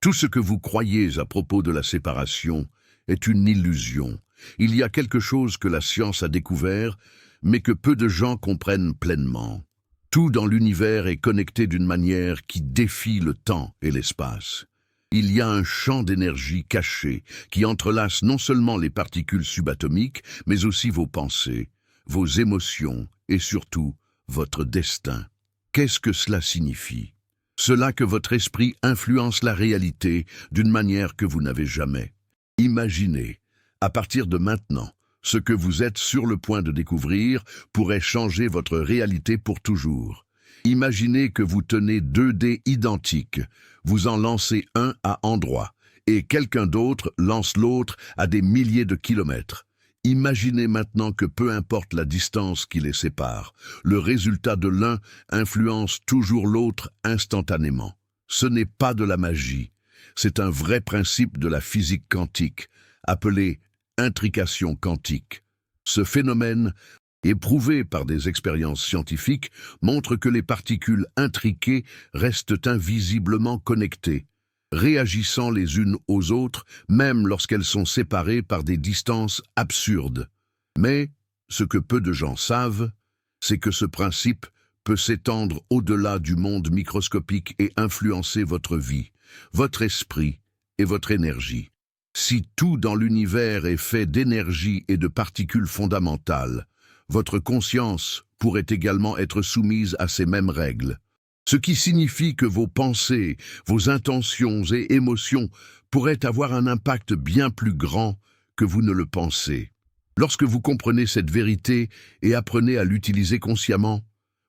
Tout ce que vous croyez à propos de la séparation est une illusion. Il y a quelque chose que la science a découvert, mais que peu de gens comprennent pleinement. Tout dans l'univers est connecté d'une manière qui défie le temps et l'espace. Il y a un champ d'énergie caché qui entrelace non seulement les particules subatomiques, mais aussi vos pensées, vos émotions et surtout votre destin. Qu'est-ce que cela signifie? Cela que votre esprit influence la réalité d'une manière que vous n'avez jamais. Imaginez, à partir de maintenant, ce que vous êtes sur le point de découvrir pourrait changer votre réalité pour toujours. Imaginez que vous tenez 2 dés identiques, vous en lancez un à endroit, et quelqu'un d'autre lance l'autre à des milliers de kilomètres. Imaginez maintenant que peu importe la distance qui les sépare, le résultat de l'un influence toujours l'autre instantanément. Ce n'est pas de la magie, c'est un vrai principe de la physique quantique, appelé intrication quantique. Ce phénomène, éprouvé par des expériences scientifiques, montre que les particules intriquées restent invisiblement connectées, réagissant les unes aux autres, même lorsqu'elles sont séparées par des distances absurdes. Mais, ce que peu de gens savent, c'est que ce principe peut s'étendre au-delà du monde microscopique et influencer votre vie, votre esprit et votre énergie. Si tout dans l'univers est fait d'énergie et de particules fondamentales, votre conscience pourrait également être soumise à ces mêmes règles. Ce qui signifie que vos pensées, vos intentions et émotions pourraient avoir un impact bien plus grand que vous ne le pensez. Lorsque vous comprenez cette vérité et apprenez à l'utiliser consciemment,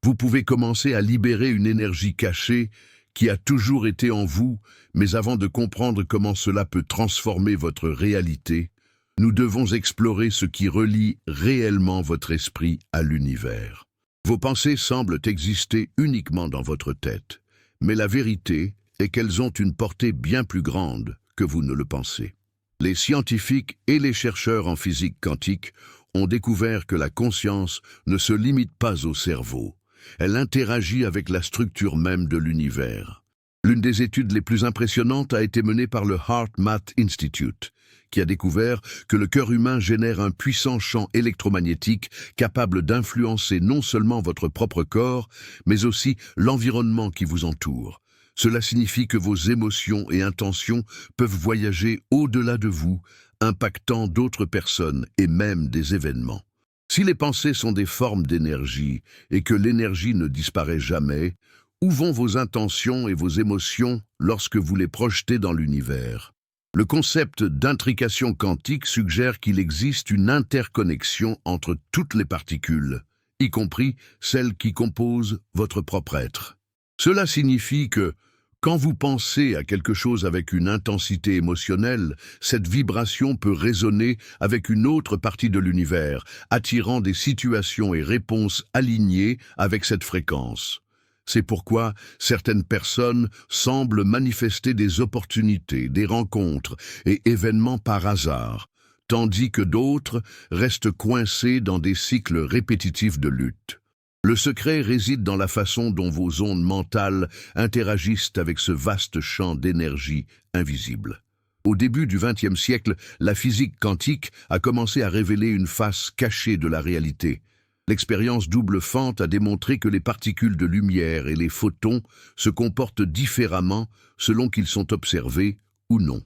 vous pouvez commencer à libérer une énergie cachée qui a toujours été en vous, mais avant de comprendre comment cela peut transformer votre réalité, nous devons explorer ce qui relie réellement votre esprit à l'univers. Vos pensées semblent exister uniquement dans votre tête, mais la vérité est qu'elles ont une portée bien plus grande que vous ne le pensez. Les scientifiques et les chercheurs en physique quantique ont découvert que la conscience ne se limite pas au cerveau. Elle interagit avec la structure même de l'univers. L'une des études les plus impressionnantes a été menée par le HeartMath Institute, qui a découvert que le cœur humain génère un puissant champ électromagnétique capable d'influencer non seulement votre propre corps, mais aussi l'environnement qui vous entoure. Cela signifie que vos émotions et intentions peuvent voyager au-delà de vous, impactant d'autres personnes et même des événements. Si les pensées sont des formes d'énergie et que l'énergie ne disparaît jamais, où vont vos intentions et vos émotions lorsque vous les projetez dans l'univers? Le concept d'intrication quantique suggère qu'il existe une interconnexion entre toutes les particules, y compris celles qui composent votre propre être. Cela signifie que, quand vous pensez à quelque chose avec une intensité émotionnelle, cette vibration peut résonner avec une autre partie de l'univers, attirant des situations et réponses alignées avec cette fréquence. C'est pourquoi certaines personnes semblent manifester des opportunités, des rencontres et événements par hasard, tandis que d'autres restent coincés dans des cycles répétitifs de lutte. Le secret réside dans la façon dont vos ondes mentales interagissent avec ce vaste champ d'énergie invisible. Au début du XXe siècle, la physique quantique a commencé à révéler une face cachée de la réalité. L'expérience double fente a démontré que les particules de lumière et les photons se comportent différemment selon qu'ils sont observés ou non.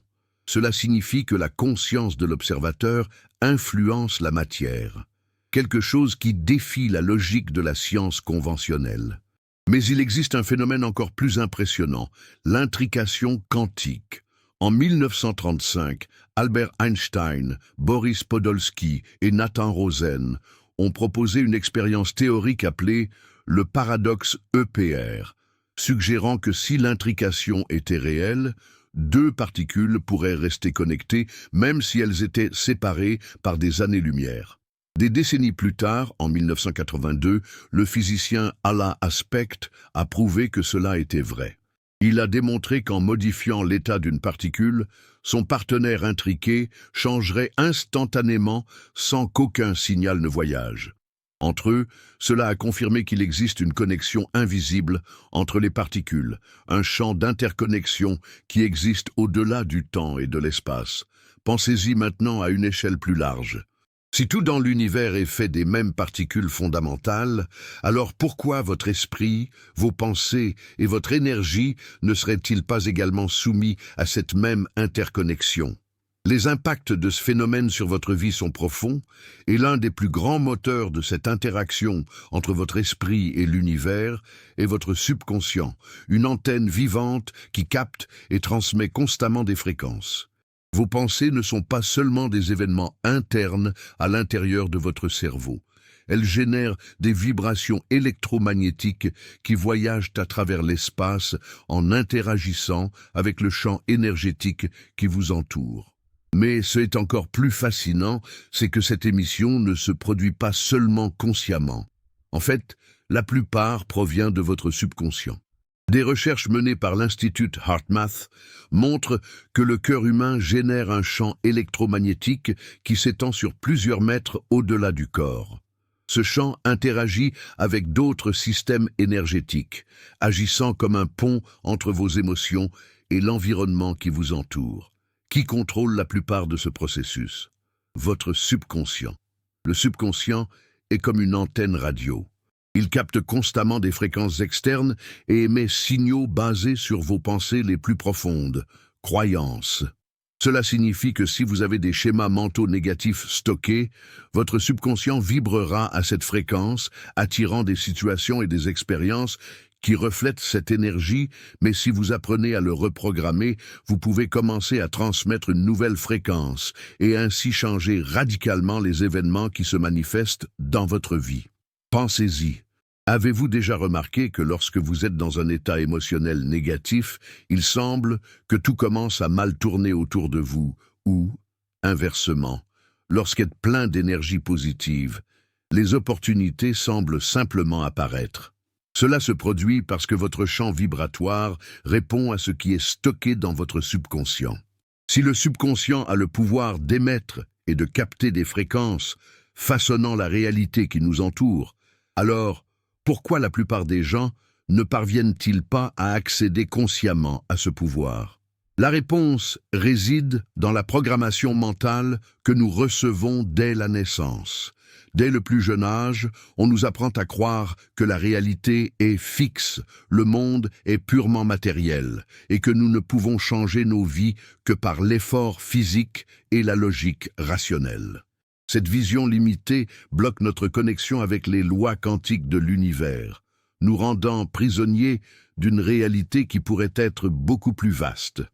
Cela signifie que la conscience de l'observateur influence la matière, quelque chose qui défie la logique de la science conventionnelle. Mais il existe un phénomène encore plus impressionnant, l'intrication quantique. En 1935, Albert Einstein, Boris Podolsky et Nathan Rosen ont proposé une expérience théorique appelée le paradoxe EPR, suggérant que si l'intrication était réelle, 2 particules pourraient rester connectées même si elles étaient séparées par des années-lumière. Des décennies plus tard, en 1982, le physicien Alla Aspect a prouvé que cela était vrai. Il a démontré qu'en modifiant l'état d'une particule, son partenaire intriqué changerait instantanément sans qu'aucun signal ne voyage. Entre eux, cela a confirmé qu'il existe une connexion invisible entre les particules, un champ d'interconnexion qui existe au-delà du temps et de l'espace. Pensez-y maintenant à une échelle plus large. Si tout dans l'univers est fait des mêmes particules fondamentales, alors pourquoi votre esprit, vos pensées et votre énergie ne seraient-ils pas également soumis à cette même interconnexion ? Les impacts de ce phénomène sur votre vie sont profonds, et l'un des plus grands moteurs de cette interaction entre votre esprit et l'univers est votre subconscient, une antenne vivante qui capte et transmet constamment des fréquences. Vos pensées ne sont pas seulement des événements internes à l'intérieur de votre cerveau. Elles génèrent des vibrations électromagnétiques qui voyagent à travers l'espace en interagissant avec le champ énergétique qui vous entoure. Mais ce qui est encore plus fascinant, c'est que cette émission ne se produit pas seulement consciemment. En fait, la plupart provient de votre subconscient. Des recherches menées par l'Institut HeartMath montrent que le cœur humain génère un champ électromagnétique qui s'étend sur plusieurs mètres au-delà du corps. Ce champ interagit avec d'autres systèmes énergétiques, agissant comme un pont entre vos émotions et l'environnement qui vous entoure. Qui contrôle la plupart de ce processus? Votre subconscient. Le subconscient est comme une antenne radio. Il capte constamment des fréquences externes et émet signaux basés sur vos pensées les plus profondes, croyances. Cela signifie que si vous avez des schémas mentaux négatifs stockés, votre subconscient vibrera à cette fréquence, attirant des situations et des expériences qui reflètent cette énergie, mais si vous apprenez à le reprogrammer, vous pouvez commencer à transmettre une nouvelle fréquence et ainsi changer radicalement les événements qui se manifestent dans votre vie. Pensez-y. Avez-vous déjà remarqué que lorsque vous êtes dans un état émotionnel négatif, il semble que tout commence à mal tourner autour de vous, ou, inversement, lorsqu'être plein d'énergie positive, les opportunités semblent simplement apparaître. Cela se produit parce que votre champ vibratoire répond à ce qui est stocké dans votre subconscient. Si le subconscient a le pouvoir d'émettre et de capter des fréquences, façonnant la réalité qui nous entoure, alors pourquoi la plupart des gens ne parviennent-ils pas à accéder consciemment à ce pouvoir? La réponse réside dans la programmation mentale que nous recevons dès la naissance. Dès le plus jeune âge, on nous apprend à croire que la réalité est fixe, le monde est purement matériel, et que nous ne pouvons changer nos vies que par l'effort physique et la logique rationnelle. Cette vision limitée bloque notre connexion avec les lois quantiques de l'univers, nous rendant prisonniers d'une réalité qui pourrait être beaucoup plus vaste.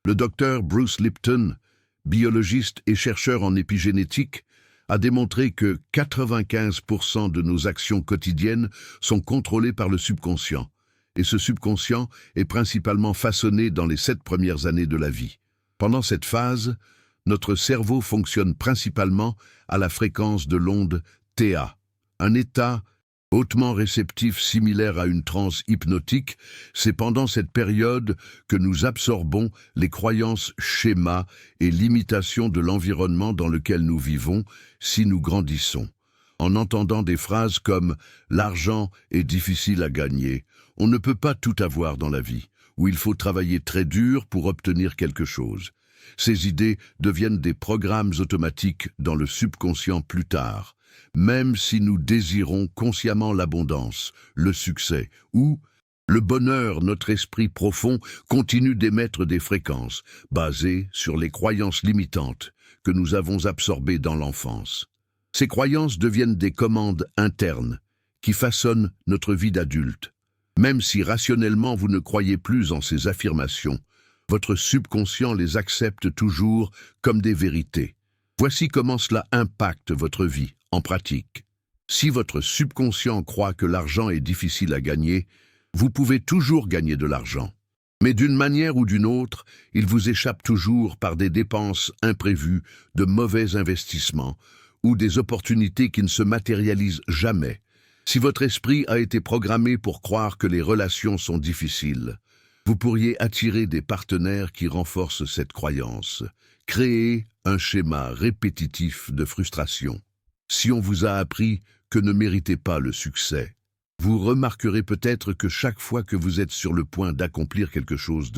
Le docteur Bruce Lipton, biologiste et chercheur en épigénétique, a démontré que 95% de nos actions quotidiennes sont contrôlées par le subconscient, et ce subconscient est principalement façonné dans les 7 premières années de la vie. Pendant cette phase, notre cerveau fonctionne principalement à la fréquence de l'onde Theta, un état hautement réceptif similaire à une transe hypnotique. C'est pendant cette période que nous absorbons les croyances, schémas et limitations de l'environnement dans lequel nous vivons si nous grandissons. En entendant des phrases comme « l'argent est difficile à gagner », on ne peut pas tout avoir dans la vie, où il faut travailler très dur pour obtenir quelque chose. Ces idées deviennent des programmes automatiques dans le subconscient plus tard, même si nous désirons consciemment l'abondance, le succès ou le bonheur. Notre esprit profond continue d'émettre des fréquences basées sur les croyances limitantes que nous avons absorbées dans l'enfance. Ces croyances deviennent des commandes internes qui façonnent notre vie d'adulte. Même si rationnellement vous ne croyez plus en ces affirmations, votre subconscient les accepte toujours comme des vérités. Voici comment cela impacte votre vie en pratique. Si votre subconscient croit que l'argent est difficile à gagner, vous pouvez toujours gagner de l'argent. Mais d'une manière ou d'une autre, il vous échappe toujours par des dépenses imprévues, de mauvais investissements ou des opportunités qui ne se matérialisent jamais. Si votre esprit a été programmé pour croire que les relations sont difficiles, vous pourriez attirer des partenaires qui renforcent cette croyance, créer un schéma répétitif de frustration. Si on vous a appris que ne méritez pas le succès. Vous remarquerez peut-être que chaque fois que vous êtes sur le point d'accomplir quelque chose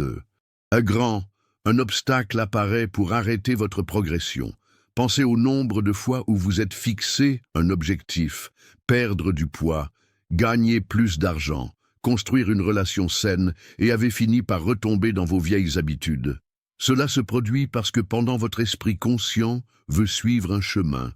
un obstacle apparaît pour arrêter votre progression. Pensez au nombre de fois où vous êtes fixé un objectif, perdre du poids, gagner plus d'argent, construire une relation saine et avez fini par retomber dans vos vieilles habitudes. Cela se produit parce que pendant votre esprit conscient veut suivre un chemin,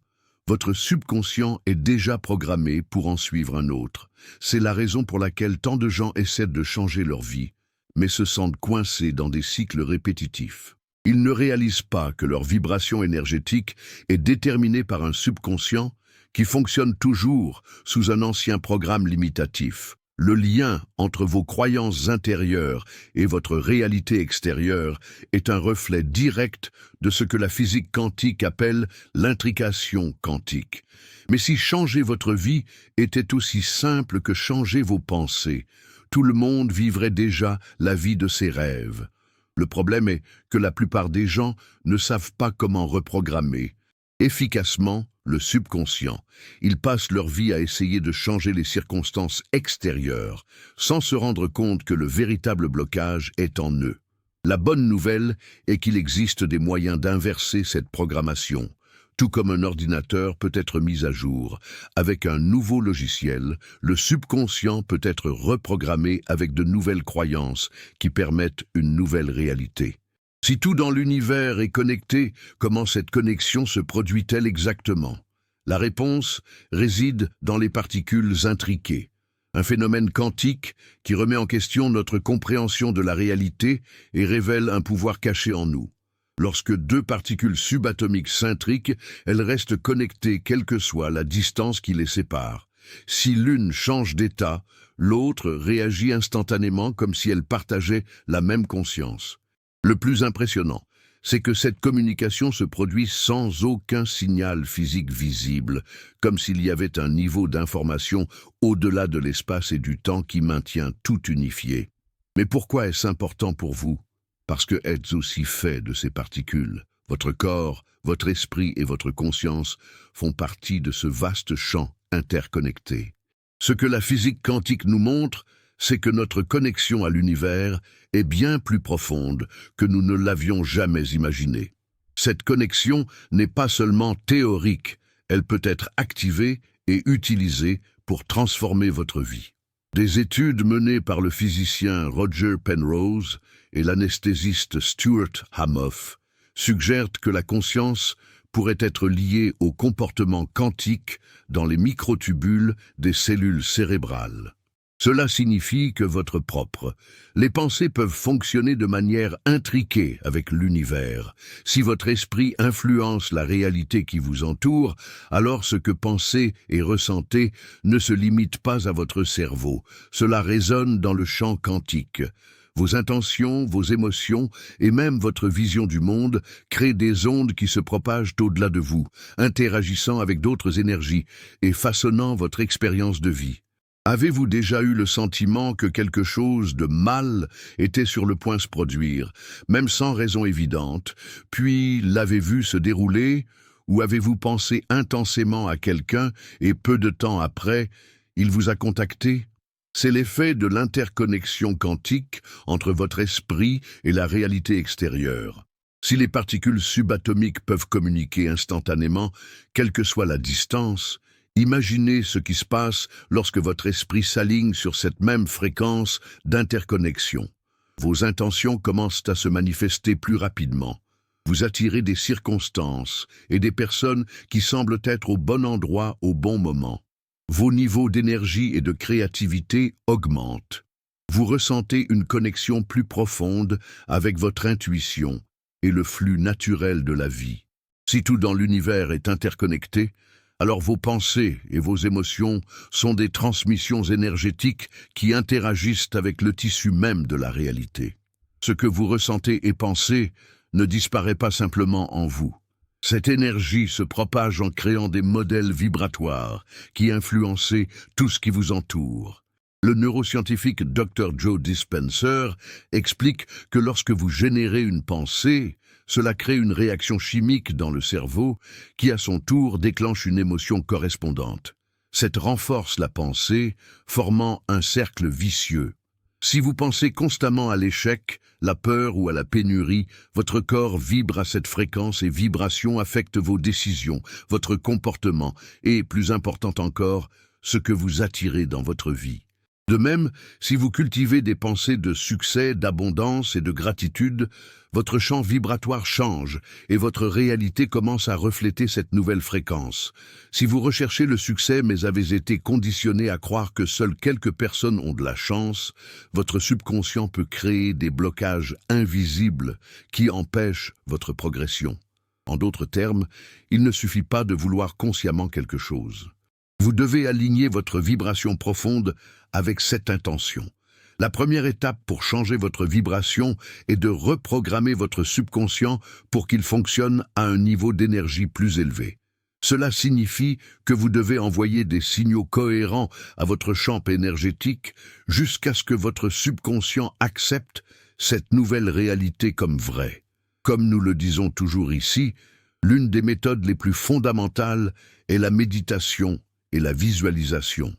votre subconscient est déjà programmé pour en suivre un autre. C'est la raison pour laquelle tant de gens essaient de changer leur vie, mais se sentent coincés dans des cycles répétitifs. Ils ne réalisent pas que leur vibration énergétique est déterminée par un subconscient qui fonctionne toujours sous un ancien programme limitatif. Le lien entre vos croyances intérieures et votre réalité extérieure est un reflet direct de ce que la physique quantique appelle l'intrication quantique. Mais si changer votre vie était aussi simple que changer vos pensées, tout le monde vivrait déjà la vie de ses rêves. Le problème est que la plupart des gens ne savent pas comment reprogrammer efficacement le subconscient. Ils passent leur vie à essayer de changer les circonstances extérieures, sans se rendre compte que le véritable blocage est en eux. La bonne nouvelle est qu'il existe des moyens d'inverser cette programmation, tout comme un ordinateur peut être mis à jour. Avec un nouveau logiciel, le subconscient peut être reprogrammé avec de nouvelles croyances qui permettent une nouvelle réalité. Si tout dans l'univers est connecté, comment cette connexion se produit-elle exactement? La réponse réside dans les particules intriquées, un phénomène quantique qui remet en question notre compréhension de la réalité et révèle un pouvoir caché en nous. Lorsque deux particules subatomiques s'intriquent, elles restent connectées quelle que soit la distance qui les sépare. Si l'une change d'état, l'autre réagit instantanément comme si elle partageait la même conscience. Le plus impressionnant, c'est que cette communication se produit sans aucun signal physique visible, comme s'il y avait un niveau d'information au-delà de l'espace et du temps qui maintient tout unifié. Mais pourquoi est-ce important pour vous? Parce que êtes aussi fait de ces particules. Votre corps, votre esprit et votre conscience font partie de ce vaste champ interconnecté. Ce que la physique quantique nous montre, c'est que notre connexion à l'univers est bien plus profonde que nous ne l'avions jamais imaginé. Cette connexion n'est pas seulement théorique, elle peut être activée et utilisée pour transformer votre vie. Des études menées par le physicien Roger Penrose et l'anesthésiste Stuart Hamoff suggèrent que la conscience pourrait être liée au comportement quantique dans les microtubules des cellules cérébrales. Cela signifie que les pensées peuvent fonctionner de manière intriquée avec l'univers. Si votre esprit influence la réalité qui vous entoure, alors ce que pensez et ressentez ne se limite pas à votre cerveau. Cela résonne dans le champ quantique. Vos intentions, vos émotions et même votre vision du monde créent des ondes qui se propagent au-delà de vous, interagissant avec d'autres énergies et façonnant votre expérience de vie. Avez-vous déjà eu le sentiment que quelque chose de mal était sur le point de se produire, même sans raison évidente, puis l'avez vu se dérouler, ou avez-vous pensé intensément à quelqu'un et peu de temps après, il vous a contacté? C'est l'effet de l'interconnexion quantique entre votre esprit et la réalité extérieure. Si les particules subatomiques peuvent communiquer instantanément, quelle que soit la distance, imaginez ce qui se passe lorsque votre esprit s'aligne sur cette même fréquence d'interconnexion. Vos intentions commencent à se manifester plus rapidement. Vous attirez des circonstances et des personnes qui semblent être au bon endroit au bon moment. Vos niveaux d'énergie et de créativité augmentent. Vous ressentez une connexion plus profonde avec votre intuition et le flux naturel de la vie. Si tout dans l'univers est interconnecté, alors vos pensées et vos émotions sont des transmissions énergétiques qui interagissent avec le tissu même de la réalité. Ce que vous ressentez et pensez ne disparaît pas simplement en vous. Cette énergie se propage en créant des modèles vibratoires qui influencent tout ce qui vous entoure. Le neuroscientifique Dr. Joe Dispenza explique que lorsque vous générez une pensée, cela crée une réaction chimique dans le cerveau qui, à son tour, déclenche une émotion correspondante. Cette renforce la pensée, formant un cercle vicieux. Si vous pensez constamment à l'échec, la peur ou à la pénurie, votre corps vibre à cette fréquence et vibration affecte vos décisions, votre comportement et, plus important encore, ce que vous attirez dans votre vie. De même, si vous cultivez des pensées de succès, d'abondance et de gratitude, votre champ vibratoire change et votre réalité commence à refléter cette nouvelle fréquence. Si vous recherchez le succès mais avez été conditionné à croire que seules quelques personnes ont de la chance, votre subconscient peut créer des blocages invisibles qui empêchent votre progression. En d'autres termes, il ne suffit pas de vouloir consciemment quelque chose. Vous devez aligner votre vibration profonde avec cette intention. La première étape pour changer votre vibration est de reprogrammer votre subconscient pour qu'il fonctionne à un niveau d'énergie plus élevé. Cela signifie que vous devez envoyer des signaux cohérents à votre champ énergétique jusqu'à ce que votre subconscient accepte cette nouvelle réalité comme vraie. Comme nous le disons toujours ici, l'une des méthodes les plus fondamentales est la méditation et la visualisation.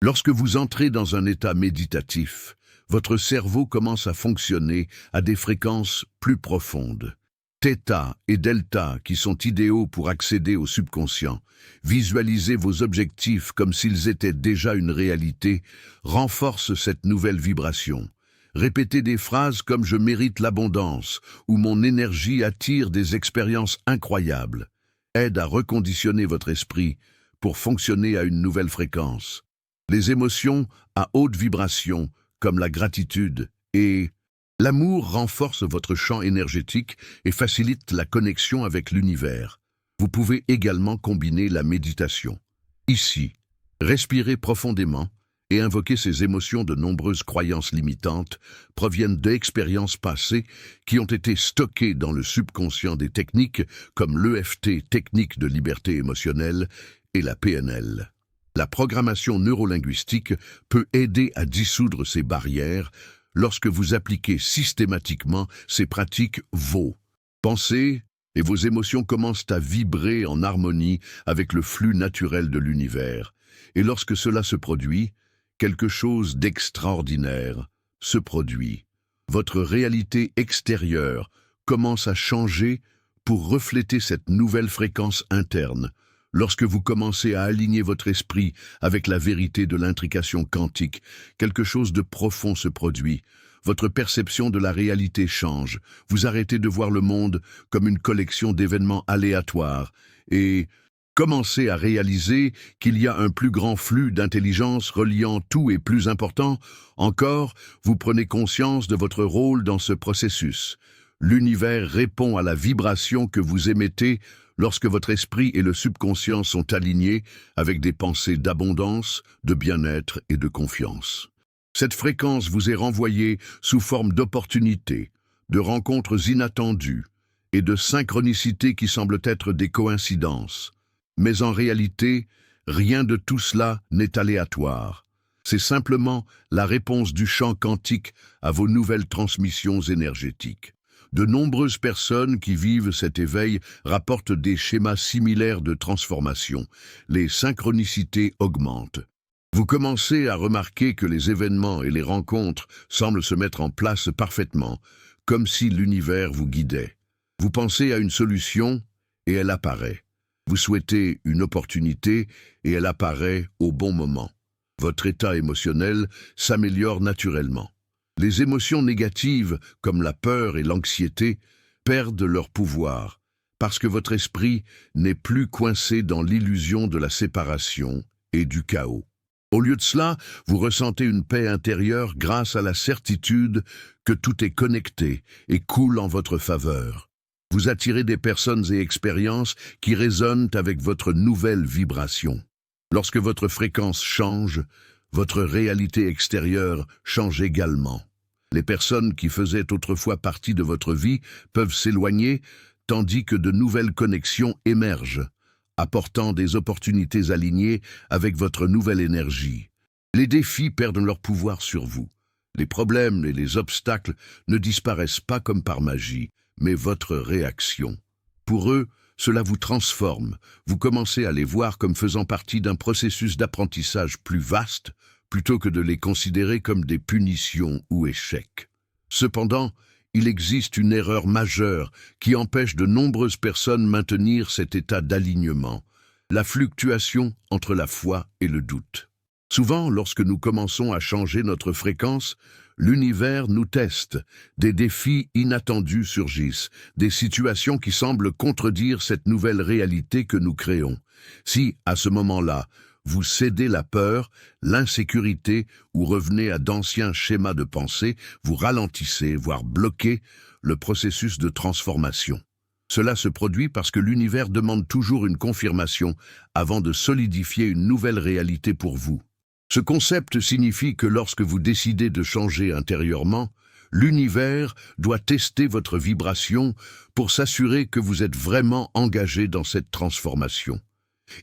Lorsque vous entrez dans un état méditatif, votre cerveau commence à fonctionner à des fréquences plus profondes. Theta et delta, qui sont idéaux pour accéder au subconscient, visualiser vos objectifs comme s'ils étaient déjà une réalité, renforcent cette nouvelle vibration. Répétez des phrases comme « je mérite l'abondance » ou « mon énergie attire des expériences incroyables » aide à reconditionner votre esprit pour fonctionner à une nouvelle fréquence. Les émotions à haute vibration, comme la gratitude et l'amour, renforcent votre champ énergétique et facilitent la connexion avec l'univers. Vous pouvez également combiner la méditation. Ici, respirez profondément et invoquer ces émotions. De nombreuses croyances limitantes proviennent d'expériences passées qui ont été stockées dans le subconscient. Des techniques comme l'EFT, technique de liberté émotionnelle, et la PNL. La programmation neurolinguistique peut aider à dissoudre ces barrières lorsque vous appliquez systématiquement ces pratiques. Vos pensées et vos émotions commencent à vibrer en harmonie avec le flux naturel de l'univers. Et lorsque cela se produit, quelque chose d'extraordinaire se produit. Votre réalité extérieure commence à changer pour refléter cette nouvelle fréquence interne. Lorsque vous commencez à aligner votre esprit avec la vérité de l'intrication quantique, quelque chose de profond se produit. Votre perception de la réalité change. Vous arrêtez de voir le monde comme une collection d'événements aléatoires et commencez à réaliser qu'il y a un plus grand flux d'intelligence reliant tout. Et plus important encore, vous prenez conscience de votre rôle dans ce processus. L'univers répond à la vibration que vous émettez lorsque votre esprit et le subconscient sont alignés avec des pensées d'abondance, de bien-être et de confiance. Cette fréquence vous est renvoyée sous forme d'opportunités, de rencontres inattendues et de synchronicités qui semblent être des coïncidences. Mais en réalité, rien de tout cela n'est aléatoire. C'est simplement la réponse du champ quantique à vos nouvelles transmissions énergétiques. De nombreuses personnes qui vivent cet éveil rapportent des schémas similaires de transformation. Les synchronicités augmentent. Vous commencez à remarquer que les événements et les rencontres semblent se mettre en place parfaitement, comme si l'univers vous guidait. Vous pensez à une solution et elle apparaît. Vous souhaitez une opportunité et elle apparaît au bon moment. Votre état émotionnel s'améliore naturellement. Les émotions négatives, comme la peur et l'anxiété, perdent leur pouvoir, parce que votre esprit n'est plus coincé dans l'illusion de la séparation et du chaos. Au lieu de cela, vous ressentez une paix intérieure grâce à la certitude que tout est connecté et coule en votre faveur. Vous attirez des personnes et expériences qui résonnent avec votre nouvelle vibration. Lorsque votre fréquence change, votre réalité extérieure change également. Les personnes qui faisaient autrefois partie de votre vie peuvent s'éloigner, tandis que de nouvelles connexions émergent, apportant des opportunités alignées avec votre nouvelle énergie. Les défis perdent leur pouvoir sur vous. Les problèmes et les obstacles ne disparaissent pas comme par magie, mais votre réaction. Pour eux, cela vous transforme. Vous commencez à les voir comme faisant partie d'un processus d'apprentissage plus vaste, plutôt que de les considérer comme des punitions ou échecs. Cependant, il existe une erreur majeure qui empêche de nombreuses personnes maintenir cet état d'alignement, la fluctuation entre la foi et le doute. Souvent, lorsque nous commençons à changer notre fréquence, l'univers nous teste, des défis inattendus surgissent, des situations qui semblent contredire cette nouvelle réalité que nous créons. Si, à ce moment-là, vous cédez la peur, l'insécurité ou revenez à d'anciens schémas de pensée, vous ralentissez, voire bloquez le processus de transformation. Cela se produit parce que l'univers demande toujours une confirmation avant de solidifier une nouvelle réalité pour vous. Ce concept signifie que lorsque vous décidez de changer intérieurement, l'univers doit tester votre vibration pour s'assurer que vous êtes vraiment engagé dans cette transformation.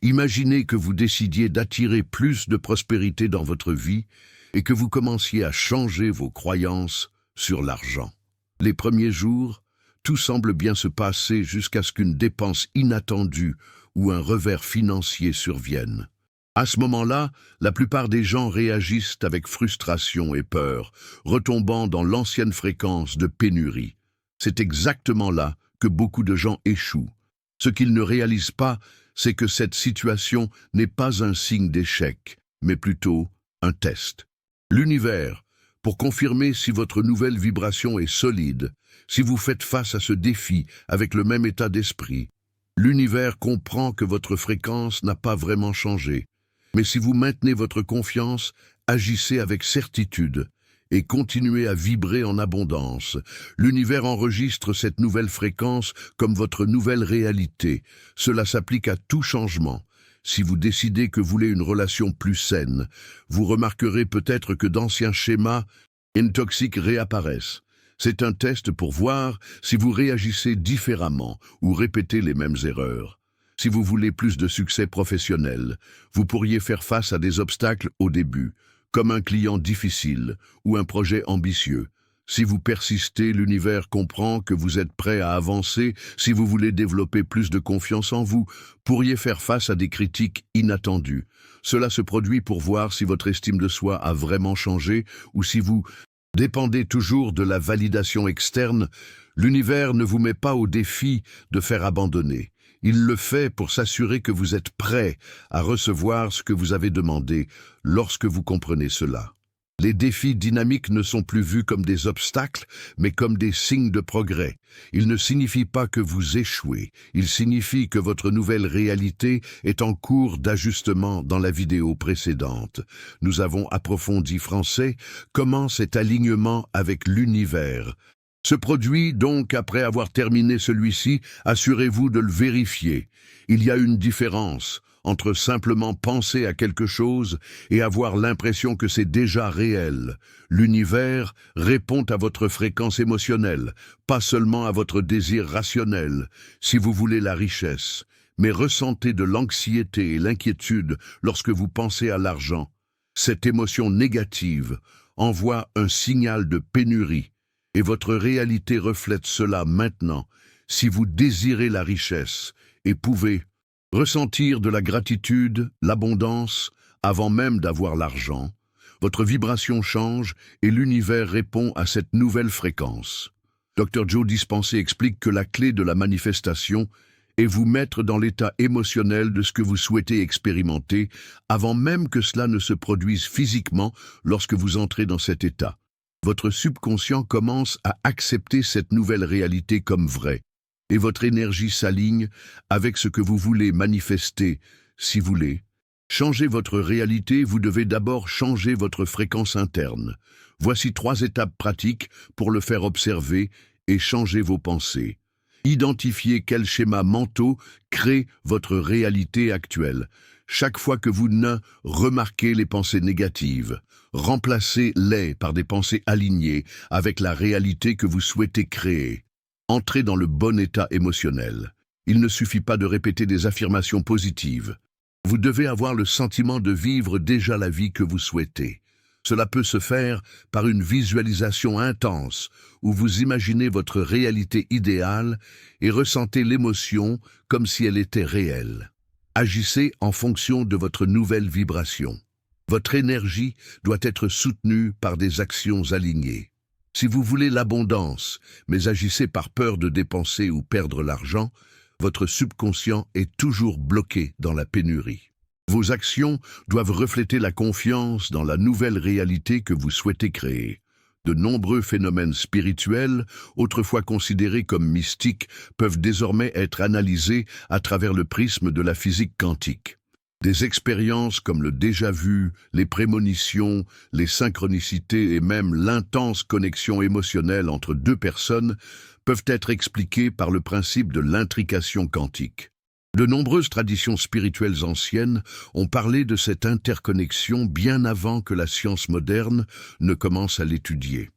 Imaginez que vous décidiez d'attirer plus de prospérité dans votre vie et que vous commenciez à changer vos croyances sur l'argent. Les premiers jours, tout semble bien se passer jusqu'à ce qu'une dépense inattendue ou un revers financier survienne. À ce moment-là, la plupart des gens réagissent avec frustration et peur, retombant dans l'ancienne fréquence de pénurie. C'est exactement là que beaucoup de gens échouent. Ce qu'ils ne réalisent pas, c'est que cette situation n'est pas un signe d'échec, mais plutôt un test. L'univers, pour confirmer si votre nouvelle vibration est solide, si vous faites face à ce défi avec le même état d'esprit, l'univers comprend que votre fréquence n'a pas vraiment changé. Mais si vous maintenez votre confiance, agissez avec certitude et continuez à vibrer en abondance. L'univers enregistre cette nouvelle fréquence comme votre nouvelle réalité. Cela s'applique à tout changement. Si vous décidez que vous voulez une relation plus saine, vous remarquerez peut-être que d'anciens schémas toxiques réapparaissent. C'est un test pour voir si vous réagissez différemment ou répétez les mêmes erreurs. Si vous voulez plus de succès professionnel, vous pourriez faire face à des obstacles au début, comme un client difficile ou un projet ambitieux. Si vous persistez, l'univers comprend que vous êtes prêt à avancer. Si vous voulez développer plus de confiance en vous, pourriez faire face à des critiques inattendues. Cela se produit pour voir si votre estime de soi a vraiment changé ou si vous dépendez toujours de la validation externe. L'univers ne vous met pas au défi de faire abandonner. Il le fait pour s'assurer que vous êtes prêt à recevoir ce que vous avez demandé lorsque vous comprenez cela. Les défis dynamiques ne sont plus vus comme des obstacles, mais comme des signes de progrès. Ils ne signifient pas que vous échouez, ils signifient que votre nouvelle réalité est en cours d'ajustement. Dans la vidéo précédente, nous avons approfondi français comment cet alignement avec l'univers se produit. Donc, après avoir terminé celui-ci, assurez-vous de le vérifier. Il y a une différence entre simplement penser à quelque chose et avoir l'impression que c'est déjà réel. L'univers répond à votre fréquence émotionnelle, pas seulement à votre désir rationnel. Si vous voulez la richesse, mais ressentez de l'anxiété et l'inquiétude lorsque vous pensez à l'argent, cette émotion négative envoie un signal de pénurie. Et votre réalité reflète cela maintenant. Si vous désirez la richesse et pouvez ressentir de la gratitude, l'abondance, avant même d'avoir l'argent, votre vibration change et l'univers répond à cette nouvelle fréquence. Dr. Joe Dispenza explique que la clé de la manifestation est vous mettre dans l'état émotionnel de ce que vous souhaitez expérimenter avant même que cela ne se produise physiquement. Lorsque vous entrez dans cet état, votre subconscient commence à accepter cette nouvelle réalité comme vraie, et votre énergie s'aligne avec ce que vous voulez manifester. Si vous voulez changer votre réalité, vous devez d'abord changer votre fréquence interne. Voici 3 étapes pratiques pour le faire observer et changer vos pensées. Identifiez quels schémas mentaux créent votre réalité actuelle. Chaque fois que vous remarquez les pensées négatives, remplacez-les par des pensées alignées avec la réalité que vous souhaitez créer. Entrez dans le bon état émotionnel. Il ne suffit pas de répéter des affirmations positives. Vous devez avoir le sentiment de vivre déjà la vie que vous souhaitez. Cela peut se faire par une visualisation intense, où vous imaginez votre réalité idéale et ressentez l'émotion comme si elle était réelle. Agissez en fonction de votre nouvelle vibration. Votre énergie doit être soutenue par des actions alignées. Si vous voulez l'abondance, mais agissez par peur de dépenser ou perdre l'argent, votre subconscient est toujours bloqué dans la pénurie. Vos actions doivent refléter la confiance dans la nouvelle réalité que vous souhaitez créer. De nombreux phénomènes spirituels, autrefois considérés comme mystiques, peuvent désormais être analysés à travers le prisme de la physique quantique. Des expériences comme le déjà-vu, les prémonitions, les synchronicités et même l'intense connexion émotionnelle entre deux personnes peuvent être expliquées par le principe de l'intrication quantique. De nombreuses traditions spirituelles anciennes ont parlé de cette interconnexion bien avant que la science moderne ne commence à l'étudier.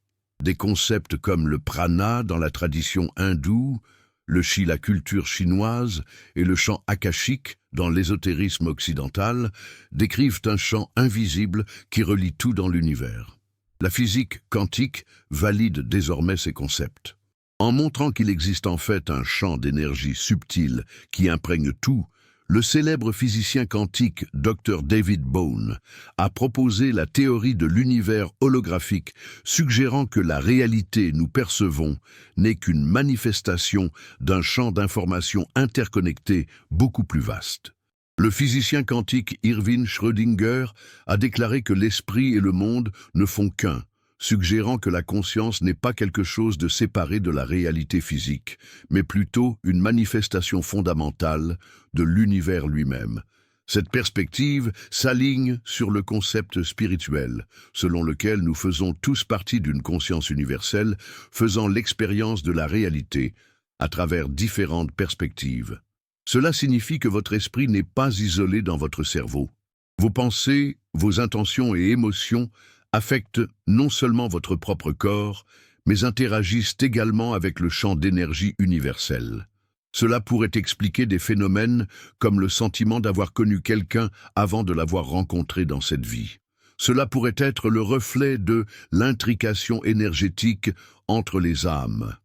Des concepts comme le prana dans la tradition hindoue, le chi, la culture chinoise, et le champ akashique dans l'ésotérisme occidental décrivent un champ invisible qui relie tout dans l'univers. La physique quantique valide désormais ces concepts. En montrant qu'il existe en fait un champ d'énergie subtil qui imprègne tout, le célèbre physicien quantique Dr David Bohm a proposé la théorie de l'univers holographique, suggérant que la réalité nous percevons n'est qu'une manifestation d'un champ d'information interconnecté beaucoup plus vaste. Le physicien quantique Erwin Schrödinger a déclaré que l'esprit et le monde ne font qu'un, suggérant que la conscience n'est pas quelque chose de séparé de la réalité physique, mais plutôt une manifestation fondamentale de l'univers lui-même. Cette perspective s'aligne sur le concept spirituel, selon lequel nous faisons tous partie d'une conscience universelle, faisant l'expérience de la réalité à travers différentes perspectives. Cela signifie que votre esprit n'est pas isolé dans votre cerveau. Vos pensées, vos intentions et émotions affectent non seulement votre propre corps, mais interagissent également avec le champ d'énergie universel. Cela pourrait expliquer des phénomènes comme le sentiment d'avoir connu quelqu'un avant de l'avoir rencontré dans cette vie. Cela pourrait être le reflet de l'intrication énergétique entre les âmes.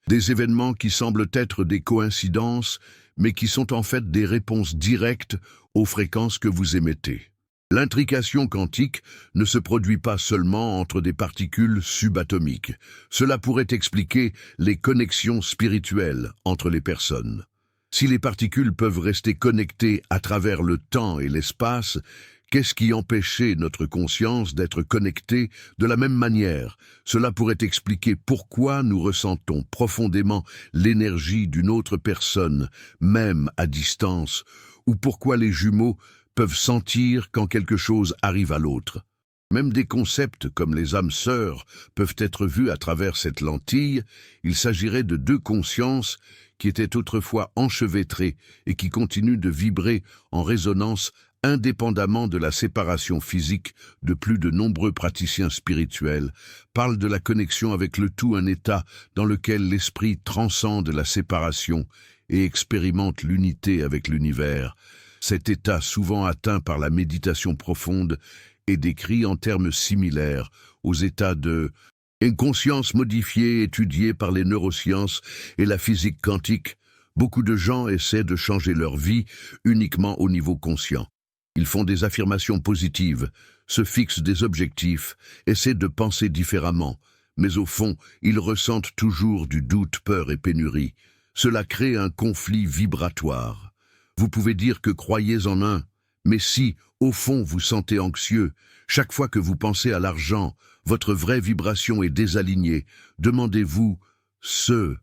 Des événements qui semblent être des coïncidences, mais qui sont en fait des réponses directes aux fréquences que vous émettez. L'intrication quantique ne se produit pas seulement entre des particules subatomiques. Cela pourrait expliquer les connexions spirituelles entre les personnes. Si les particules peuvent rester connectées à travers le temps et l'espace, qu'est-ce qui empêchait notre conscience d'être connectée de la même manière? Cela pourrait expliquer pourquoi nous ressentons profondément l'énergie d'une autre personne, même à distance, ou pourquoi les jumeaux peuvent sentir quand quelque chose arrive à l'autre. Même des concepts comme les âmes sœurs peuvent être vus à travers cette lentille. Il s'agirait de deux consciences qui étaient autrefois enchevêtrées et qui continuent de vibrer en résonance indépendamment de la séparation physique. De plus de nombreux praticiens spirituels parlent de la connexion avec le tout, un état dans lequel l'esprit transcende la séparation et expérimente l'unité avec l'univers. Cet état, souvent atteint par la méditation profonde, est décrit en termes similaires aux états de inconscience modifiée étudiés par les neurosciences et la physique quantique. Beaucoup de gens essaient de changer leur vie uniquement au niveau conscient. Ils font des affirmations positives, se fixent des objectifs, essaient de penser différemment, mais au fond, ils ressentent toujours du doute, peur et pénurie. Cela crée un conflit vibratoire. Vous pouvez dire que croyez en un, mais si, au fond, vous sentez anxieux, chaque fois que vous pensez à l'argent, votre vraie vibration est désalignée, demandez-vous ce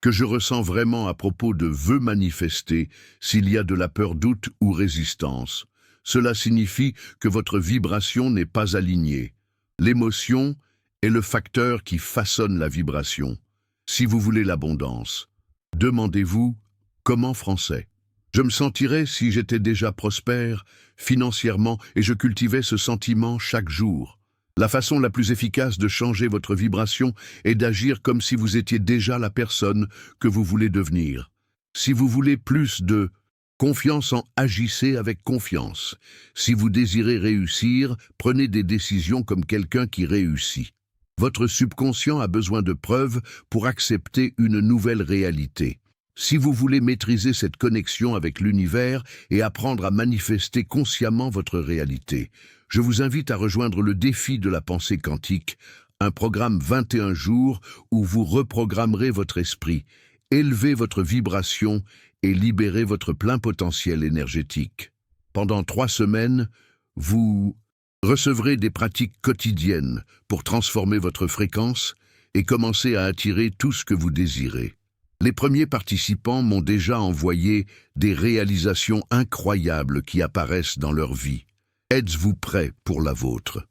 que je ressens vraiment à propos de vœux manifestés s'il y a de la peur, doute ou résistance. Cela signifie que votre vibration n'est pas alignée. L'émotion est le facteur qui façonne la vibration. Si vous voulez l'abondance, demandez-vous comment français. Je me sentirais si j'étais déjà prospère, financièrement, et je cultivais ce sentiment chaque jour. La façon la plus efficace de changer votre vibration est d'agir comme si vous étiez déjà la personne que vous voulez devenir. Si vous voulez plus de Confiance en agissez avec confiance. Si vous désirez réussir, prenez des décisions comme quelqu'un qui réussit. Votre subconscient a besoin de preuves pour accepter une nouvelle réalité. Si vous voulez maîtriser cette connexion avec l'univers et apprendre à manifester consciemment votre réalité, je vous invite à rejoindre le défi de la pensée quantique, un programme 21 jours où vous reprogrammerez votre esprit, élevez votre vibration et libérez votre plein potentiel énergétique. Pendant 3 semaines, vous recevrez des pratiques quotidiennes pour transformer votre fréquence et commencer à attirer tout ce que vous désirez. Les premiers participants m'ont déjà envoyé des réalisations incroyables qui apparaissent dans leur vie. Êtes-vous prêt pour la vôtre?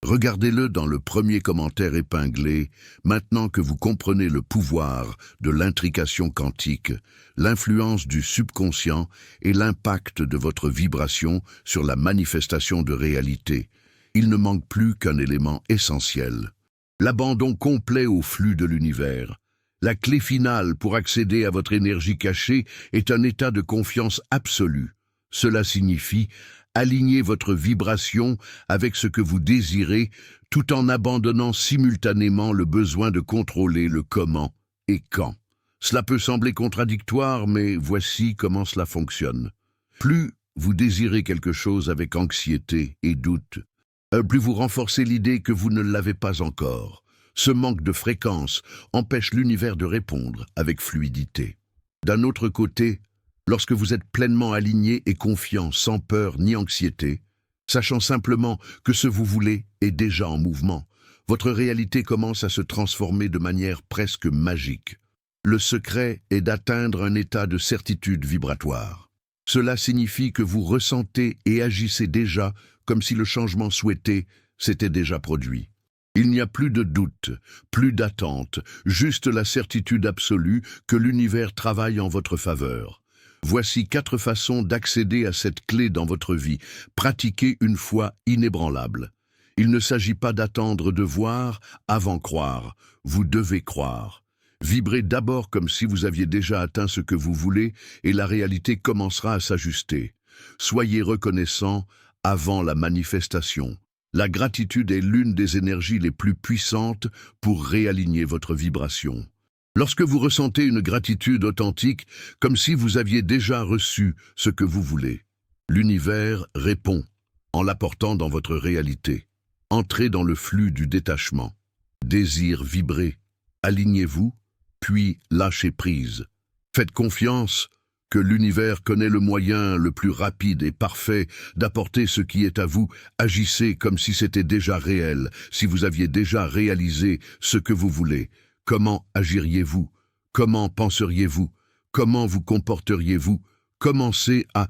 Regardez-le dans le premier commentaire épinglé, maintenant que vous comprenez le pouvoir de l'intrication quantique, l'influence du subconscient et l'impact de votre vibration sur la manifestation de réalité. Il ne manque plus qu'un élément essentiel. L'abandon complet au flux de l'univers. La clé finale pour accéder à votre énergie cachée est un état de confiance absolue. Cela signifie aligner votre vibration avec ce que vous désirez tout en abandonnant simultanément le besoin de contrôler le comment et quand. Cela peut sembler contradictoire, mais voici comment cela fonctionne. Plus vous désirez quelque chose avec anxiété et doute, plus vous renforcez l'idée que vous ne l'avez pas encore. Ce manque de fréquence empêche l'univers de répondre avec fluidité. D'un autre côté, lorsque vous êtes pleinement aligné et confiant, sans peur ni anxiété, sachant simplement que ce que vous voulez est déjà en mouvement, votre réalité commence à se transformer de manière presque magique. Le secret est d'atteindre un état de certitude vibratoire. Cela signifie que vous ressentez et agissez déjà comme si le changement souhaité s'était déjà produit. Il n'y a plus de doute, plus d'attente, juste la certitude absolue que l'univers travaille en votre faveur. Voici 4 façons d'accéder à cette clé dans votre vie. Pratiquez une foi inébranlable. Il ne s'agit pas d'attendre de voir avant croire. Vous devez croire. Vibrez d'abord comme si vous aviez déjà atteint ce que vous voulez et la réalité commencera à s'ajuster. Soyez reconnaissant avant la manifestation. La gratitude est l'une des énergies les plus puissantes pour réaligner votre vibration. Lorsque vous ressentez une gratitude authentique, comme si vous aviez déjà reçu ce que vous voulez, l'univers répond en l'apportant dans votre réalité. Entrez dans le flux du détachement. Désir vibrer. Alignez-vous, puis lâchez prise. Faites confiance que l'univers connaît le moyen le plus rapide et parfait d'apporter ce qui est à vous. Agissez comme si c'était déjà réel, si vous aviez déjà réalisé ce que vous voulez. Comment agiriez-vous? Comment penseriez-vous? Comment vous comporteriez-vous? Commencez à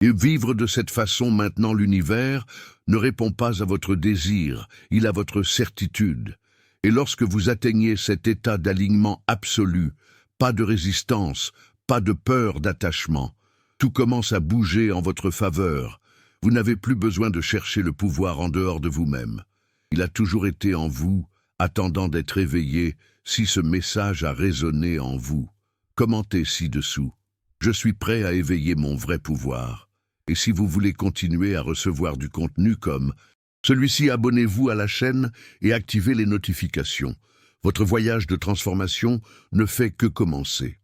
vivre de cette façon maintenant. L'univers ne répond pas à votre désir, il a votre certitude. Et lorsque vous atteignez cet état d'alignement absolu, pas de résistance, pas de peur d'attachement, tout commence à bouger en votre faveur. Vous n'avez plus besoin de chercher le pouvoir en dehors de vous-même. Il a toujours été en vous, attendant d'être éveillé. Si ce message a résonné en vous, commentez ci-dessous. Je suis prêt à éveiller mon vrai pouvoir. Et si vous voulez continuer à recevoir du contenu comme celui-ci, abonnez-vous à la chaîne et activez les notifications. Votre voyage de transformation ne fait que commencer.